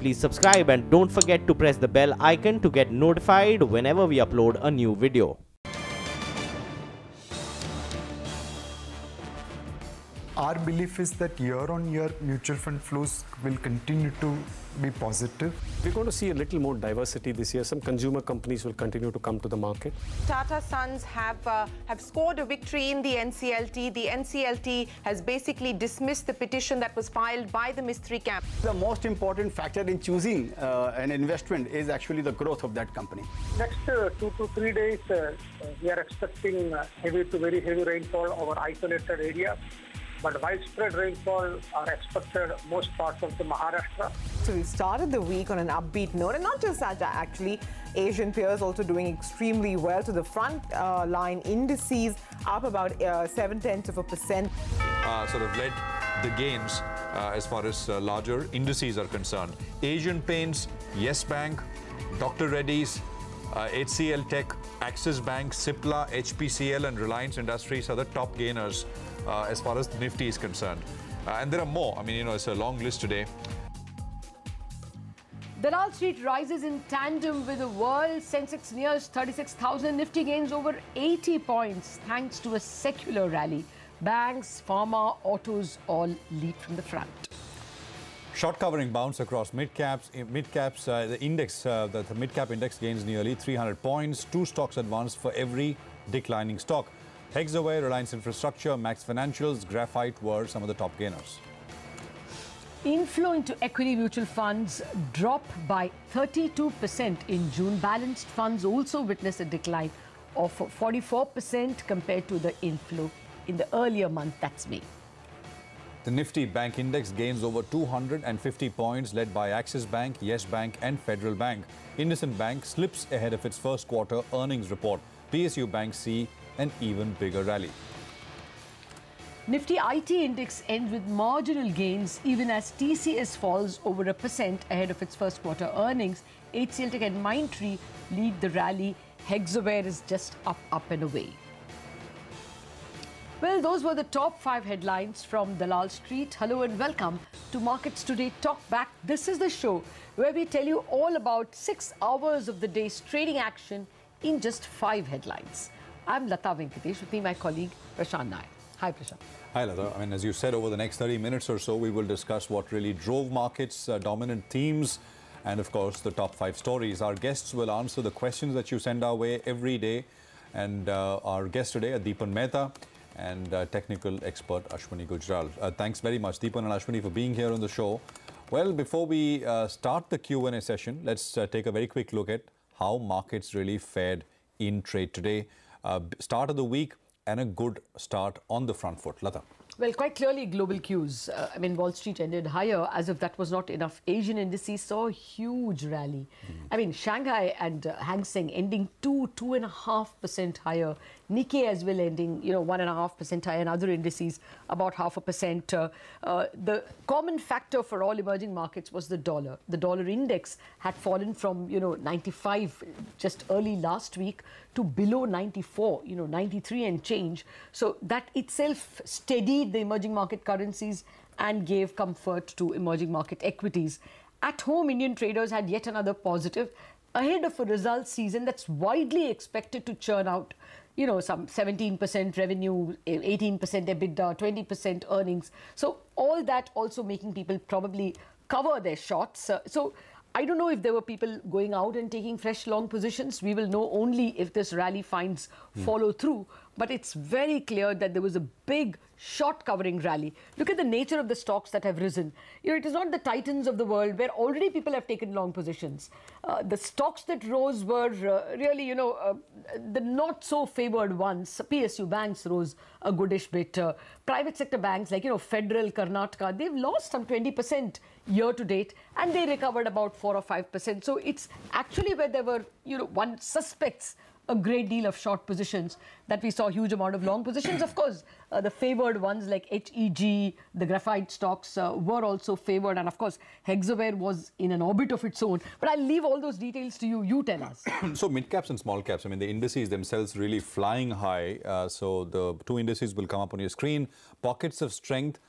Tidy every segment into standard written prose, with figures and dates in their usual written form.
please subscribe and don't forget to press the bell icon to get notified whenever we upload a new video. Our belief is that year-on-year mutual fund flows will continue to be positive. We're going to see a little more diversity this year. Some consumer companies will continue to come to the market. Tata Sons have scored a victory in the NCLT. The NCLT has basically dismissed the petition that was filed by the Mistry camp. The most important factor in choosing an investment is actually the growth of that company. Next 2 to 3 days, we are expecting heavy to very heavy rainfall over isolated areas. But widespread rainfall are expected most parts of the Maharashtra. So we started the week on an upbeat note, and not just that, actually, Asian peers also doing extremely well. To the front line, indices up about 0.7%. Sort of led the gains as far as larger indices are concerned. Asian Paints, Yes Bank, Dr. Reddy's, HCL Tech, Axis Bank, Cipla, HPCL and Reliance Industries are the top gainers as far as the Nifty is concerned. And there are more. I mean, it's a long list today. Dalal Street rises in tandem with the world. Sensex nears 36,000. Nifty gains over 80 points thanks to a secular rally. Banks, pharma, autos all lead from the front. Short covering bounce across mid-caps. Mid-caps, the index, the mid-cap index gains nearly 300 points. Two stocks advanced for every declining stock. Hexaware, Reliance Infrastructure, Max Financials, Graphite were some of the top gainers. Inflow into equity mutual funds dropped by 32% in June. Balanced funds also witnessed a decline of 44% compared to the inflow in the earlier month, that's May. The Nifty Bank Index gains over 250 points, led by Axis Bank, Yes Bank and Federal Bank. IndusInd Bank slips ahead of its first quarter earnings report. PSU Bank see an even bigger rally. Nifty IT Index ends with marginal gains even as TCS falls over 1% ahead of its first quarter earnings. HCL Tech and Mindtree lead the rally. Hexaware is just up and away. Well, those were the top 5 headlines from Dalal Street. Hello and welcome to Markets Today Talk Back. This is the show where we tell you all about 6 hours of the day's trading action in just 5 headlines. I'm Lata Venkatesh, with me my colleague Prashant Nair. Hi Prashant. Hi Lata. I mean, as you said, over the next 30 minutes or so, we will discuss what really drove markets, dominant themes, and of course the top 5 stories. Our guests will answer the questions that you send our way every day. And our guests today are Deepan Mehta and technical expert Ashwini Gujral. Thanks very much, Deepan and Ashwini, for being here on the show. Well, before we start the Q&A session, let's take a very quick look at how markets really fared in trade today. Start of the week and a good start on the front foot. Lata. Well, quite clearly global cues. I mean, Wall Street ended higher as if that was not enough. Asian indices saw a huge rally. I mean, Shanghai and Hang Seng ending 2.5% higher. Nikkei as well ending, 1.5% higher, and other indices about 0.5%. The common factor for all emerging markets was the dollar. The dollar index had fallen from, 95 just early last week to below 94, 93 and change. So that itself steadied the emerging market currencies and gave comfort to emerging market equities. At home, Indian traders had yet another positive ahead of a results season that's widely expected to churn out, some 17% revenue, 18% EBITDA, 20% earnings. So all that also making people probably cover their shots. So I don't know if there were people going out and taking fresh long positions. We will know only if this rally finds follow through. But it's very clear that there was a big short covering rally. Look at the nature of the stocks that have risen. It is not the titans of the world where already people have taken long positions. The stocks that rose were really, the not so favored ones. PSU banks rose a goodish bit. Private sector banks like, Federal, Karnataka, they've lost some 20% year to date and they recovered about 4 or 5%. So it's actually where there were, one suspects a great deal of short positions that we saw a huge amount of long positions. Of course, the favored ones like HEG, the graphite stocks were also favored. And of course, Hexaware was in an orbit of its own. But I'll leave all those details to you. You tell us. So mid-caps and small caps, I mean, the indices themselves really flying high. So the 2 indices will come up on your screen. Pockets of strength.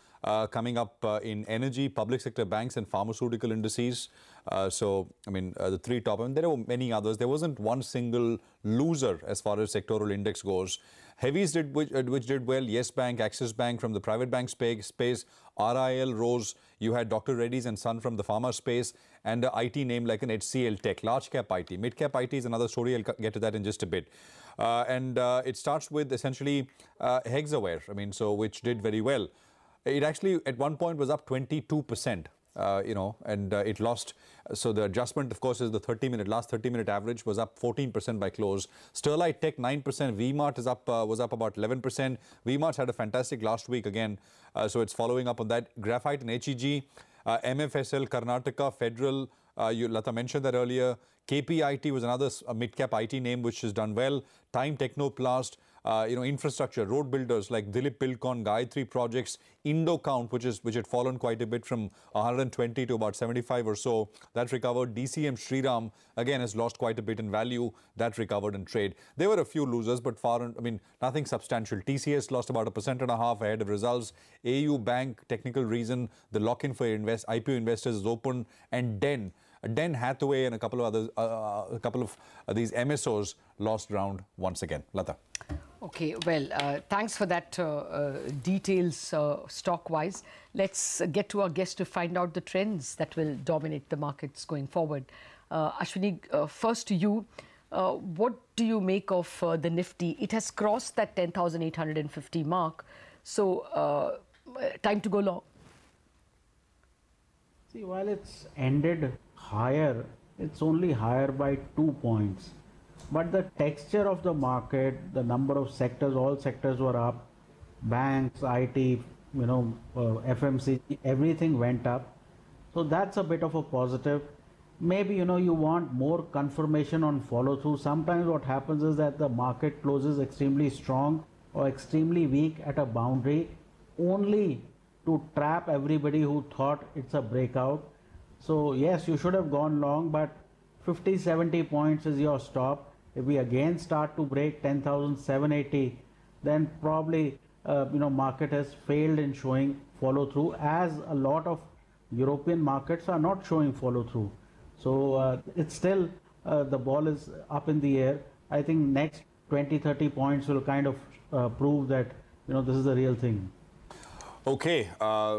coming up in energy, public sector banks and pharmaceutical indices. The three top, and there were many others. There wasn't one single loser as far as sectoral index goes. Heavies which did well. Yes Bank, Axis Bank from the private bank space. RIL rose. You had Dr. Reddy's and Son from the pharma space, and an IT name like an HCL Tech. Large cap IT. Mid cap IT is another story. I'll get to that in just a bit. It starts with essentially Hexaware, which did very well. It actually at one point was up 22%. It lost. So the adjustment, of course, is the last 30-minute average was up 14% by close. Sterlite Tech 9%. V-Mart is up, was up about 11%. V-Mart's had a fantastic last week again, so it's following up on that. Graphite and HEG, MFSL, Karnataka, Federal. Lata mentioned that earlier. KPIT was another mid-cap IT name which has done well. Time Technoplast. Infrastructure, road builders like Dilip Pilcon, Gayatri Projects, Indocount, which had fallen quite a bit from 120 to about 75 or so. That recovered. DCM Shriram, again, has lost quite a bit in value. That recovered in trade. There were a few losers, but nothing substantial. TCS lost about 1.5% ahead of results. AU Bank, technical reason, the lock-in for IPO investors is open. And Den Hathaway and a couple of these MSOs lost ground once again. Lata. Okay, well, thanks for that details stock-wise. Let's get to our guest to find out the trends that will dominate the markets going forward. Ashwini, first to you. What do you make of the Nifty? It has crossed that 10,850 mark. So, time to go long. See, while it's ended higher, it's only higher by 2 points. But the texture of the market, the number of sectors, all sectors were up. Banks, IT, FMCG, everything went up. So that's a bit of a positive. Maybe, you want more confirmation on follow through. Sometimes what happens is that the market closes extremely strong or extremely weak at a boundary only to trap everybody who thought it's a breakout. So yes, you should have gone long, but 50-70 points is your stop. If we again start to break 10,780, then probably market has failed in showing follow through, as a lot of European markets are not showing follow through. So it's still the ball is up in the air. I think next 20-30 points will kind of prove that this is the real thing. Okay,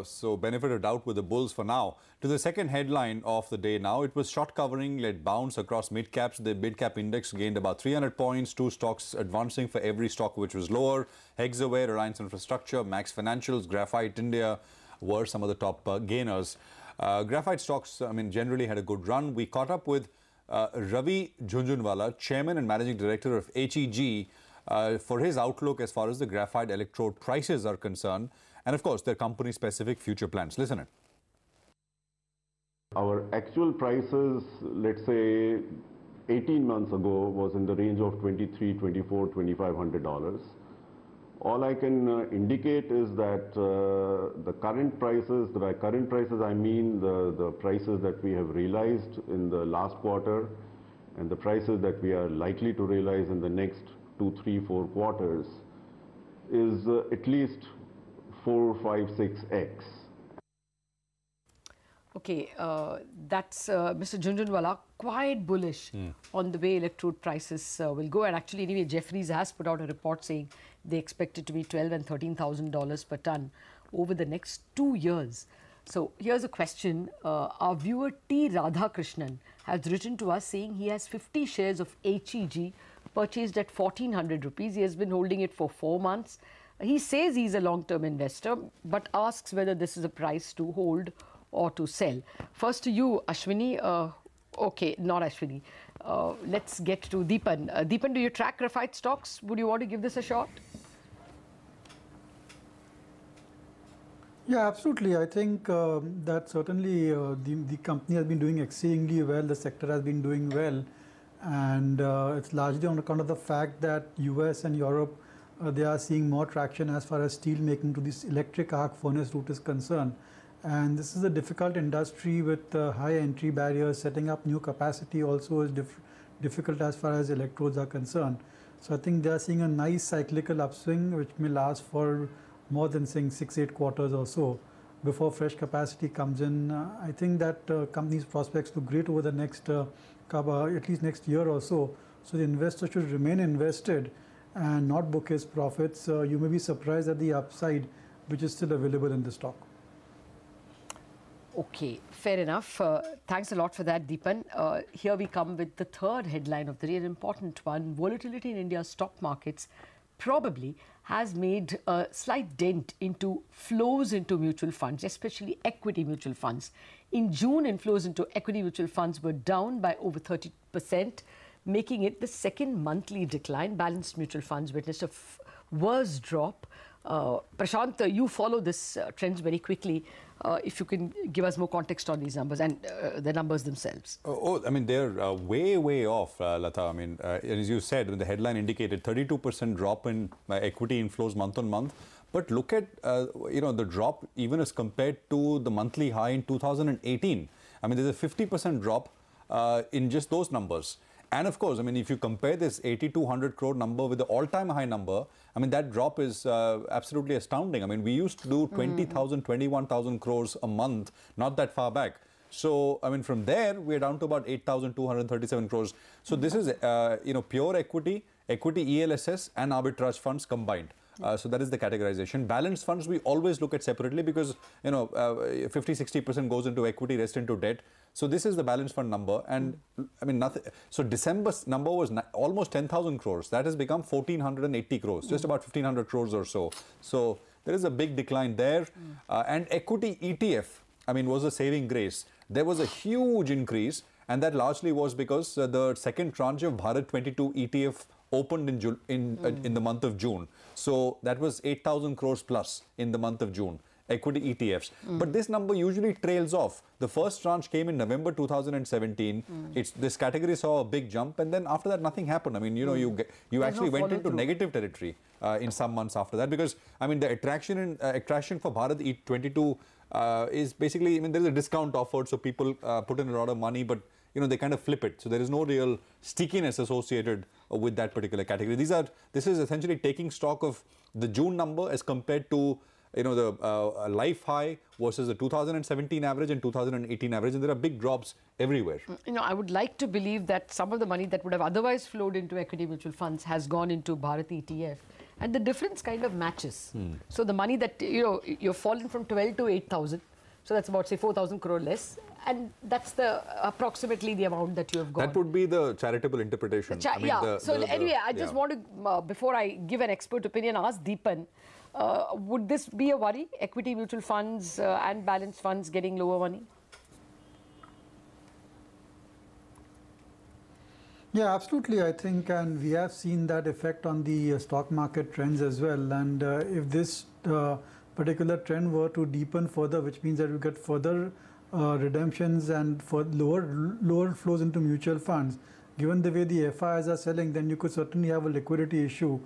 so benefit of doubt with the bulls for now. To the second headline of the day now, it was short covering led bounce across mid-caps. The mid-cap index gained about 300 points, 2 stocks advancing for every stock which was lower. Hexaware, Reliance Infrastructure, Max Financials, Graphite India were some of the top gainers. Graphite stocks, generally had a good run. We caught up with Ravi Jhunjhunwala, Chairman and Managing Director of HEG, for his outlook as far as the graphite electrode prices are concerned, and of course their company-specific future plans. Listen in. Our actual prices, let's say 18 months ago, was in the range of $23, $24, $2,500. All I can indicate is that the current prices, by current prices I mean the prices that we have realized in the last quarter and the prices that we are likely to realize in the next 2, 3, 4 quarters, is at least 4, 5, 6x. Okay, that's Mr. Jhunjhunwala, quite bullish on the way electrode prices will go. And actually, anyway, Jefferies has put out a report saying they expect it to be $12,000 and $13,000 per ton over the next 2 years. So here's a question. Our viewer T. Radhakrishnan has written to us saying he has 50 shares of HEG purchased at 1,400 rupees. He has been holding it for 4 months. He says he's a long-term investor, but asks whether this is a price to hold or to sell. First to you, Ashwini. Okay, not Ashwini. Let's get to Deepan. Deepan, do you track graphite stocks? Would you want to give this a shot? Yeah, absolutely. I think that certainly the company has been doing exceedingly well. The sector has been doing well. And it's largely on account of the fact that US and Europe, they are seeing more traction as far as steel making to this electric arc furnace route is concerned. And this is a difficult industry with high entry barriers. Setting up new capacity also is difficult as far as electrodes are concerned. So I think they are seeing a nice cyclical upswing which may last for more than saying 6-8 quarters or so. before fresh capacity comes in. I think that companies' prospects look great over the next, at least next year or so. So the investor should remain invested and not book his profits. You may be surprised at the upside, which is still available in the stock. Okay, fair enough. Thanks a lot for that, Deepan. Here we come with the third headline of the day, an important one. Volatility in India's stock markets probably has made a slight dent into flows into mutual funds, especially equity mutual funds. In June, inflows into equity mutual funds were down by over 30%, making it the second monthly decline. Balanced mutual funds witnessed a worse drop. Prashant, you follow this trends very quickly. If you can give us more context on these numbers and the numbers themselves. I mean, they're way off, Lata. I mean, as you said, the headline indicated 32% drop in equity inflows month on month. But look at, the drop even as compared to the monthly high in 2018. I mean, there's a 50% drop in just those numbers. And of course, I mean, if you compare this 8,200 crore number with the all-time high number, I mean, that drop is absolutely astounding. I mean, we used to do 20,000, 21,000 crores a month, not that far back. So, I mean, from there, we're down to about 8,237 crores. So this is, pure equity, ELSS and arbitrage funds combined. So that is the categorization. Balanced funds, we always look at separately because, 50-60% goes into equity, rest into debt. So this is the balanced fund number. And I mean, nothing. So December's number was almost 10,000 crores. That has become 1,480 crores, just about 1,500 crores or so. So there is a big decline there. And equity ETF, I mean, was a saving grace. There was a huge increase. And that largely was because the second tranche of Bharat 22 ETF opened in the month of June. So that was 8,000 crores plus in the month of June, equity ETFs. But this number usually trails off. The first tranche came in November 2017. This category saw a big jump, and then after that nothing happened. I mean, you actually went into negative territory in some months after that, because I mean the attraction for Bharat 22 is basically, I mean, there is a discount offered, so people put in a lot of money, but they kind of flip it. So there is no real stickiness associated with that particular category. This is essentially taking stock of the June number as compared to the life high versus the 2017 average and 2018 average, and there are big drops everywhere. I would like to believe that some of the money that would have otherwise flowed into equity mutual funds has gone into Bharat ETF, and the difference kind of matches. So the money that you've fallen from 12 to 8,000, so that's about, say, 4,000 crore less. And that's approximately the amount that you have got. That would be the charitable interpretation. I just want to, before I give an expert opinion, ask Deepan, would this be a worry? Equity mutual funds and balanced funds getting lower money? Yeah, absolutely, I think, and we have seen that effect on the stock market trends as well. And if this particular trend were to deepen further, which means that we get further redemptions and for lower flows into mutual funds, given the way the FIs are selling, then you could certainly have a liquidity issue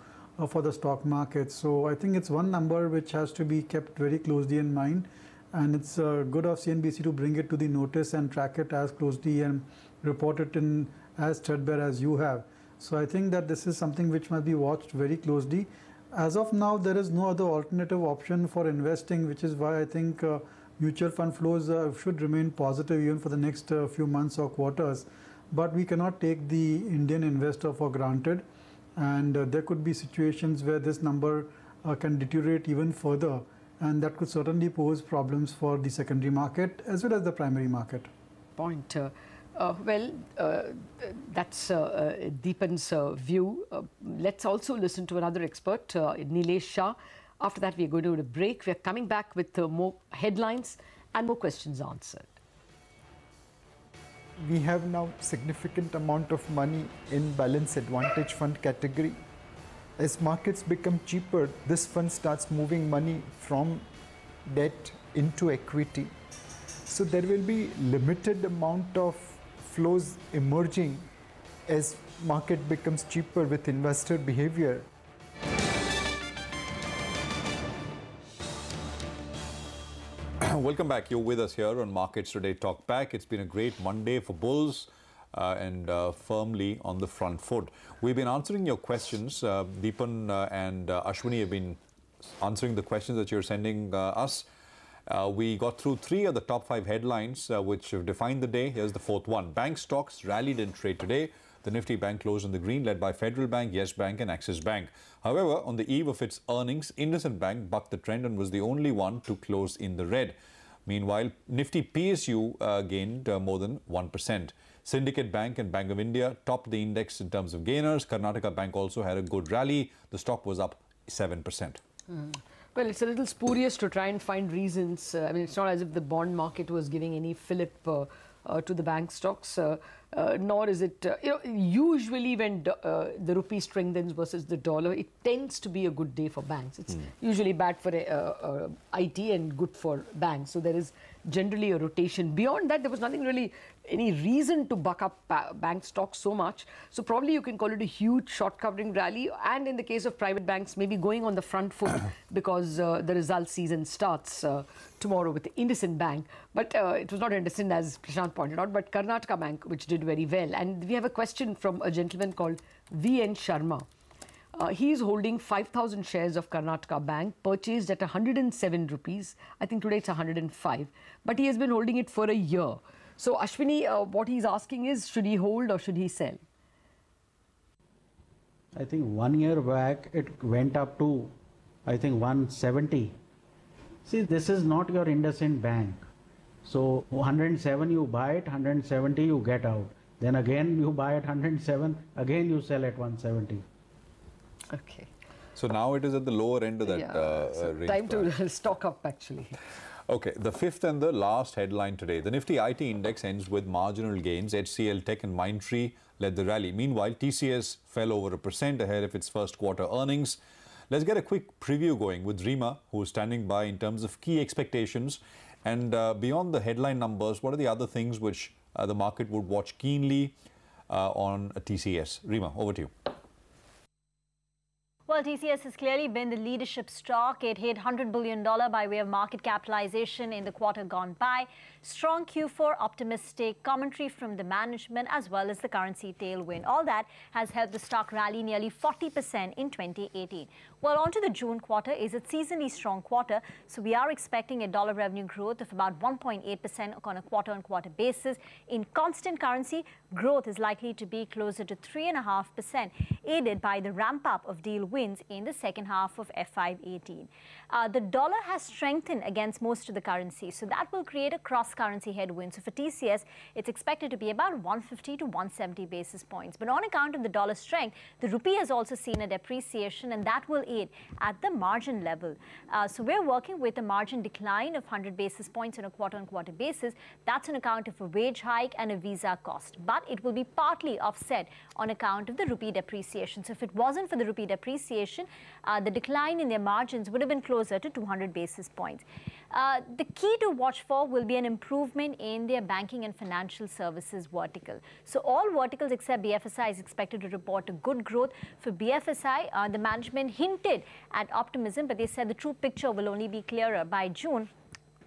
for the stock market. So I think it's one number which has to be kept very closely in mind, and it's good of CNBC to bring it to the notice and track it as closely and report it in as threadbare as you have. So I think that this is something which must be watched very closely. As of now, there is no other alternative option for investing, which is why I think mutual fund flows should remain positive even for the next few months or quarters. But we cannot take the Indian investor for granted, and there could be situations where this number can deteriorate even further, and that could certainly pose problems for the secondary market as well as the primary market. Point. That's Deepan's view. Let's also listen to another expert, Nilesh Shah. After that, we're going to do a break. We're coming back with more headlines and more questions answered. We have now significant amount of money in Balance Advantage Fund category. As markets become cheaper, this fund starts moving money from debt into equity. So there will be limited amount of flows emerging as market becomes cheaper with investor behavior. Welcome back. You're with us here on Markets Today Talk Back. It's been a great Monday for bulls and firmly on the front foot. We've been answering your questions. Deepan and Ashwini have been answering the questions that you're sending us. We got through 3 of the top 5 headlines which have defined the day. Here's the 4th one. Bank stocks rallied in trade today. The Nifty Bank closed in the green, led by Federal Bank, Yes Bank and Axis Bank. However, on the eve of its earnings, IndusInd Bank bucked the trend and was the only one to close in the red. Meanwhile, Nifty PSU gained more than 1%. Syndicate Bank and Bank of India topped the index in terms of gainers. Karnataka Bank also had a good rally. The stock was up 7%. Well, it's a little spurious to try and find reasons. I mean, it's not as if the bond market was giving any fillip to the bank stocks, nor is it, usually when the rupee strengthens versus the dollar, it tends to be a good day for banks. It's usually bad for IT and good for banks. So there is generally a rotation. Beyond that, there was nothing really, any reason to buck up bank stocks so much. So probably you can call it a huge short covering rally. And in the case of private banks, maybe going on the front foot because the results season starts tomorrow with the IndusInd Bank. But it was not IndusInd, as Prashant pointed out, but Karnataka Bank, which did very well. And we have a question from a gentleman called V.N. Sharma. He is holding 5,000 shares of Karnataka Bank, purchased at 107 rupees. I think today it's 105. But he has been holding it for a year. So, Ashwini, what he's asking is, should he hold or should he sell? I think 1 year back, it went up to, I think, 170. See, this is not your IndusInd Bank. So, 107 you buy it, 170 you get out. Then again you buy at 107, again you sell at 170. Okay. So now it is at the lower end of that range. Time to stock up, actually. Okay, the 5th and the last headline today. The Nifty IT index ends with marginal gains. HCL Tech and Mindtree led the rally. Meanwhile, TCS fell over 1% ahead of its first quarter earnings. Let's get a quick preview going with Rima, who is standing by in terms of key expectations. And beyond the headline numbers, what are the other things which the market would watch keenly on TCS? Rima, over to you. Well, TCS has clearly been the leadership stock. It hit $100 billion by way of market capitalization in the quarter gone by. Strong Q4 optimistic commentary from the management as well as the currency tailwind. All that has helped the stock rally nearly 40% in 2018. Well, on to the June quarter is a seasonally strong quarter. So we are expecting a dollar revenue growth of about 1.8% on a quarter-on-quarter basis. In constant currency, growth is likely to be closer to 3.5%, aided by the ramp-up of deal wins in the second half of FY18. The dollar has strengthened against most of the currencies, so that will create a cross-currency headwind. So for TCS, it's expected to be about 150 to 170 basis points. But on account of the dollar strength, the rupee has also seen a depreciation, and that will aid at the margin level. So we're working with a margin decline of 100 basis points on a quarter-on-quarter basis. That's on account of a wage hike and a visa cost. But it will be partly offset on account of the rupee depreciation. So if it wasn't for the rupee depreciation, the decline in their margins would have been closer to 200 basis points. The key to watch for will be an improvement in their banking and financial services vertical. So all verticals except BFSI is expected to report a good growth. For BFSI, the management hinted at optimism, but they said the true picture will only be clearer by June.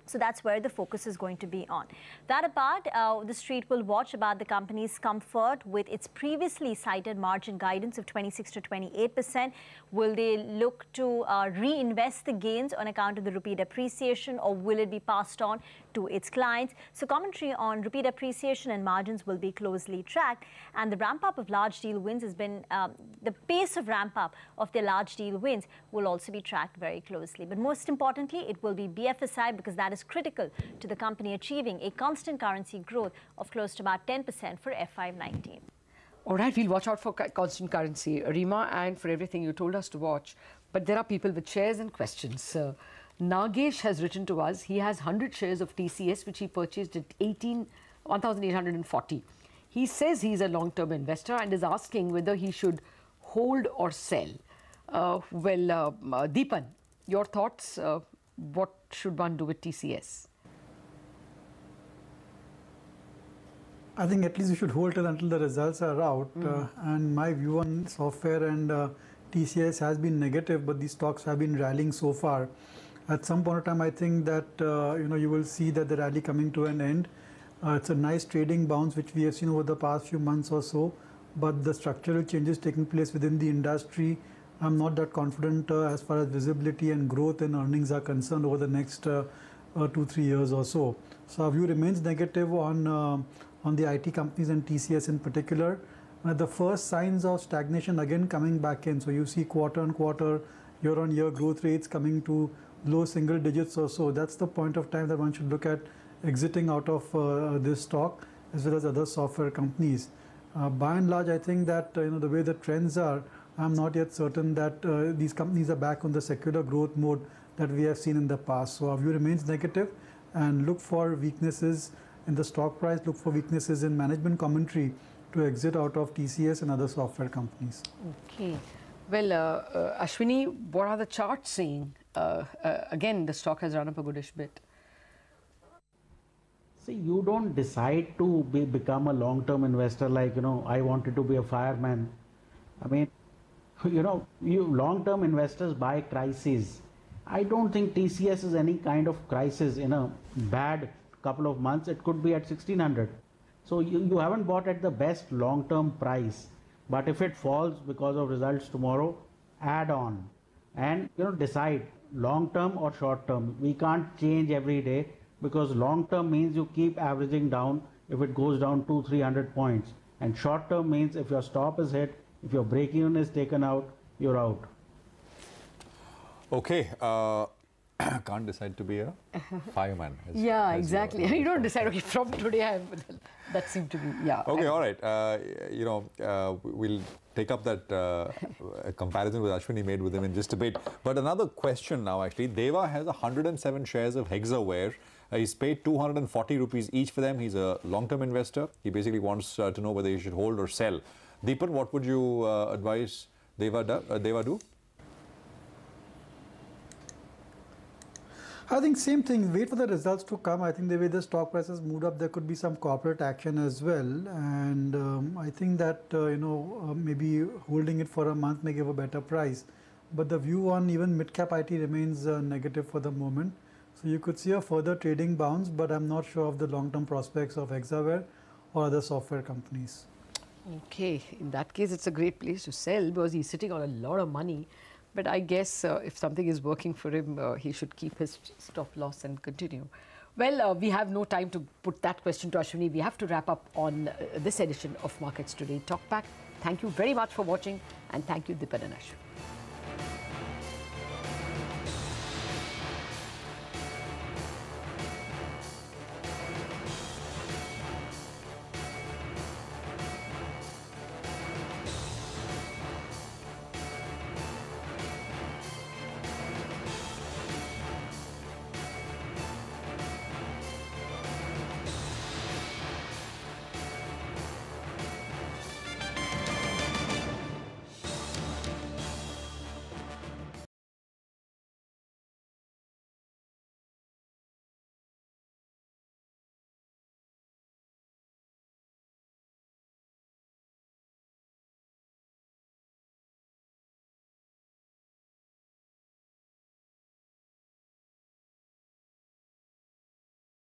So that's where the focus is going to be on. That apart, the street will watch about the company's comfort with its previously cited margin guidance of 26 to 28%. Will they look to reinvest the gains on account of the rupee depreciation, or will it be passed on to its clients? So commentary on rupee depreciation and margins will be closely tracked. And the ramp up of large deal wins has been, the pace of ramp up of their large deal wins will also be tracked very closely. But most importantly, it will be BFSI, because that is critical to the company achieving a constant currency growth of close to about 10% for FY19. All right, we'll watch out for constant currency, Rima, and for everything you told us to watch. But there are people with shares and questions. Nagesh has written to us. He has 100 shares of TCS, which he purchased at 1,840. He says he's a long-term investor and is asking whether he should hold or sell. Deepan, your thoughts? What should one do with TCS? I think at least you should hold it until the results are out. And my view on software and TCS has been negative, but these stocks have been rallying so far. At some point of time, I think that you will see that the rally coming to an end. It's a nice trading bounce which we have seen over the past few months or so, but the structural changes taking place within the industry, I'm not that confident as far as visibility and growth and earnings are concerned over the next 2-3 years or so. So our view remains negative on the IT companies and TCS in particular. The first signs of stagnation again coming back in. So you see quarter-on-quarter, year-on-year growth rates coming to low single digits or so. That's the point of time that one should look at exiting out of this stock as well as other software companies. By and large, I think that the way the trends are, I'm not yet certain that these companies are back on the secular growth mode that we have seen in the past. So our view remains negative, and look for weaknesses in the stock price, look for weaknesses in management commentary to exit out of TCS and other software companies. Okay. Well, Ashwini, what are the charts saying? Again, the stock has run up a goodish bit. See, you don't decide to become a long-term investor like, I wanted to be a fireman. I mean, long-term investors buy crises. I don't think TCS is any kind of crisis in a bad couple of months. It could be at 1600. So you haven't bought at the best long-term price. But if it falls because of results tomorrow, add on and decide long-term or short-term. We can't change every day, because long-term means you keep averaging down if it goes down 200-300 points. And short-term means if your stop is hit, if your break-even is taken out, you're out. Okay. Can't decide to be a fireman. Yeah, exactly. You don't decide, okay, from today that seemed to be, yeah. Okay, all right. We'll take up that comparison with Ashwini made with him in just a bit. But another question now, actually. Deva has 107 shares of Hexaware. He's paid 240 rupees each for them. He's a long-term investor. He basically wants to know whether he should hold or sell. Deepan, what would you advise Deva do? I think same thing. Wait for the results to come. I think the way the stock prices moved up, there could be some corporate action as well. And I think that maybe holding it for a month may give a better price. But the view on even mid-cap IT remains negative for the moment. So you could see a further trading bounce, but I'm not sure of the long-term prospects of Hexaware or other software companies. Okay, in that case, it's a great place to sell because he's sitting on a lot of money. But I guess if something is working for him, he should keep his stop loss and continue. Well, we have no time to put that question to Ashwini. We have to wrap up on this edition of Markets Today Talk Back. Thank you very much for watching, and thank you, Deepan and Ashwini.